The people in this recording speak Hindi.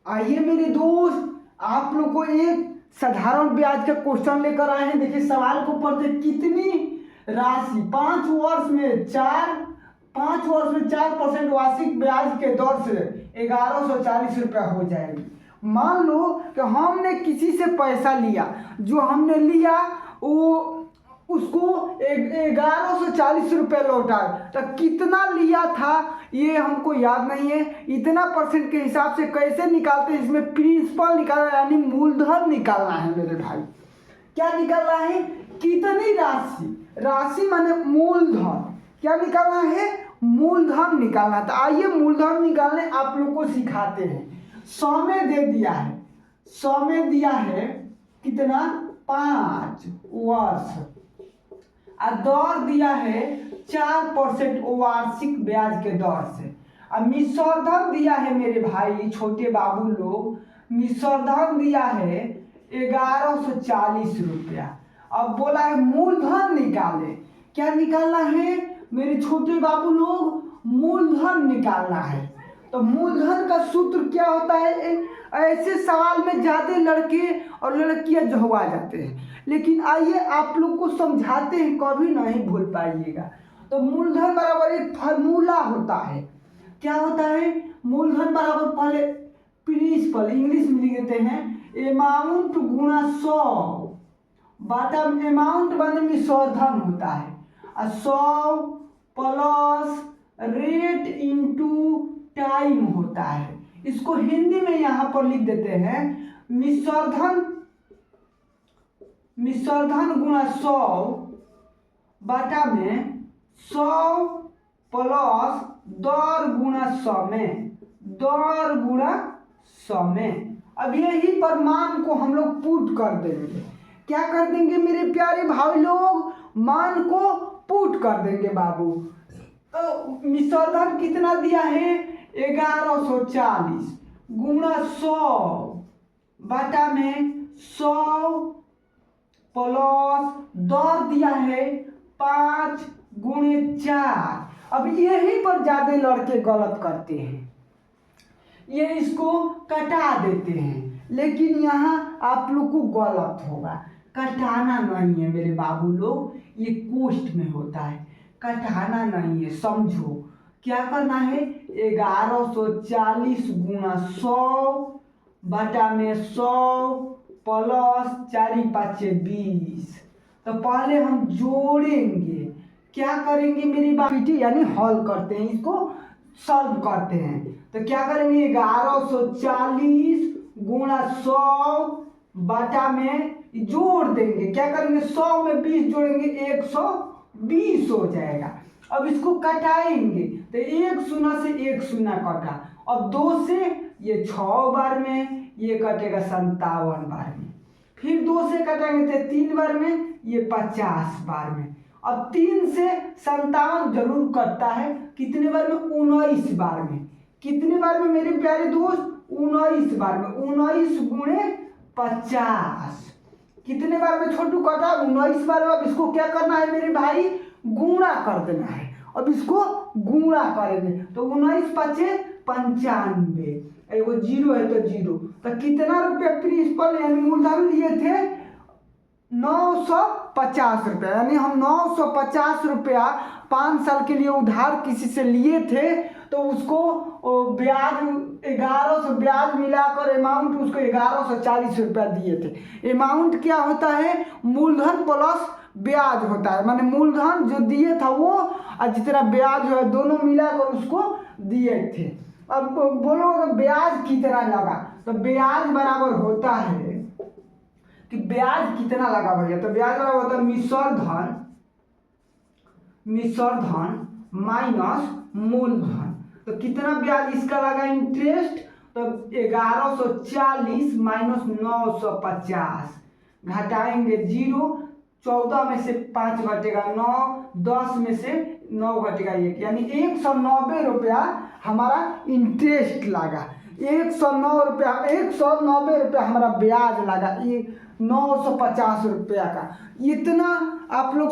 आइए मेरे दोस्त, आप लोग को एक साधारण ब्याज का क्वेश्चन लेकर आए हैं। देखिए सवाल को पढ़ते, कितनी राशि 5 वर्ष में 4% वार्षिक ब्याज के दर से 1140 रुपया हो जाएगी। मान लो कि हमने किसी से पैसा लिया, जो हमने लिया वो उसको 1140 रुपये लौटा, तो कितना लिया था ये हमको याद नहीं है। इतना परसेंट के हिसाब से कैसे निकालते हैं, इसमें प्रिंसिपल निकालना यानी मूलधन निकालना है मेरे भाई। क्या निकालना है? कितनी राशि, राशि माने मूलधन, क्या निकालना है? मूलधन निकालना। तो आइए मूलधन निकालने आप लोग को सिखाते हैं। 100 में दे दिया है, 100 में दिया है कितना? 5 वर्ष, और दर दिया है 4% वार्षिक ब्याज के दर से। अब मिश्रधन दिया है मेरे भाई छोटे बाबू लोग, मिश्रधन दिया है 1140 रुपया। अब बोला है मूलधन निकाले। क्या निकालना है मेरे छोटे बाबू लोग? मूलधन निकालना है। तो मूलधन का सूत्र क्या होता है? ऐसे सवाल में ज़्यादा लड़के और लड़कियां झुआ जाते हैं, लेकिन आइए आप लोग को समझाते हैं, कभी नहीं भूल पाइएगा। तो मूलधन बराबर एक फार्मूला होता है। क्या होता है? मूलधन बराबर, पहले प्रिंसिपल इंग्लिश में लिख देते हैं, अमाउंट गुणा 100 बटा अमाउंट बने मिश्रधन होता है, और 100 प्लस रेट इंटू टाइम होता है। इसको हिंदी में यहाँ पर लिख देते हैं, मिश्रधन गुणा 100 बटा में 100 प्लस दर गुणा 100 में, दर गुणा 100 में। अब यही पर मान को हम लोग पुट कर देंगे। क्या कर देंगे मेरे प्यारे भाई लोग? मान को पुट कर देंगे बाबू। तो मिश्रधन कितना दिया है? 1140 गुणा 100 बटा में 100 प्लस दर दिया है 5 गुणे 4। अब यही पर ज्यादा लड़के गलत करते हैं, ये इसको कटा देते हैं, लेकिन यहाँ आप लोग को गलत होगा। कटाना नहीं है मेरे बाबू लोग, ये कोष्ठ में होता है, कटाना नहीं है, समझो। क्या करना है? 1140 गुणा 100 बटा में 100 प्लस 4 5 20। तो पहले हम जोड़ेंगे, क्या करेंगे मेरी बात, यानी हल करते हैं, इसको सॉल्व करते हैं। तो क्या करेंगे? 1140 गुणा 100 बटा में जोड़ देंगे, क्या करेंगे? 100 में 20 जोड़ेंगे, 120 हो जाएगा। अब इसको कटाएंगे, तो 1 शून्य से 1 शून्य कटा, और 2 से ये 6 बार में, ये कटेगा 57 बार में, फिर 2 से कटेंगे तो 3 बार में, ये 50 बार में। अब 3 से 57 जरूर कटता है, कितने बार में? 19 बार में। कितने बार में मेरे प्यारे दोस्त? 19 बार में। 19 गुणे 50 कितने बार में छोटू कटा? 19 बार में। अब इसको क्या करना है मेरे भाई? गुणा कर देना है। अब इसको गुणा करेंगे तो 19 5 95, एगो जीरो है तो जीरो। तो कितना रुपया प्रिंसिपल यानी मूलधन लिए थे? 950 रुपया। यानी हम 950 रुपया 5 साल के लिए उधार किसी से लिए थे, तो उसको ब्याज 1100 ब्याज मिलाकर अमाउंट उसको 1140 रुपया दिए थे। अमाउंट क्या होता है? मूलधन प्लस ब्याज होता है, माने मूलधन जो दिए था वो और जितना ब्याज है दोनों मिलाकर उसको दिए थे। अब बोलो ब्याज कितना लगा, तो ब्याज बराबर होता है कि ब्याज कितना लगा भैया, तो ब्याज बराबर होता है मिश्रधन माइनस मूलधन। तो कितना ब्याज इसका लगा इंटरेस्ट, तो 1140 माइनस 950, घटाएंगे 0, 14 में से 5 घटेगा 9, 10 में से 9 घटेगा 1, यानी 190 रुपया हमारा इंटरेस्ट लगा। 190 रुपया हमारा ब्याज लगा, ये 950 रुपया का। इतना आप लोग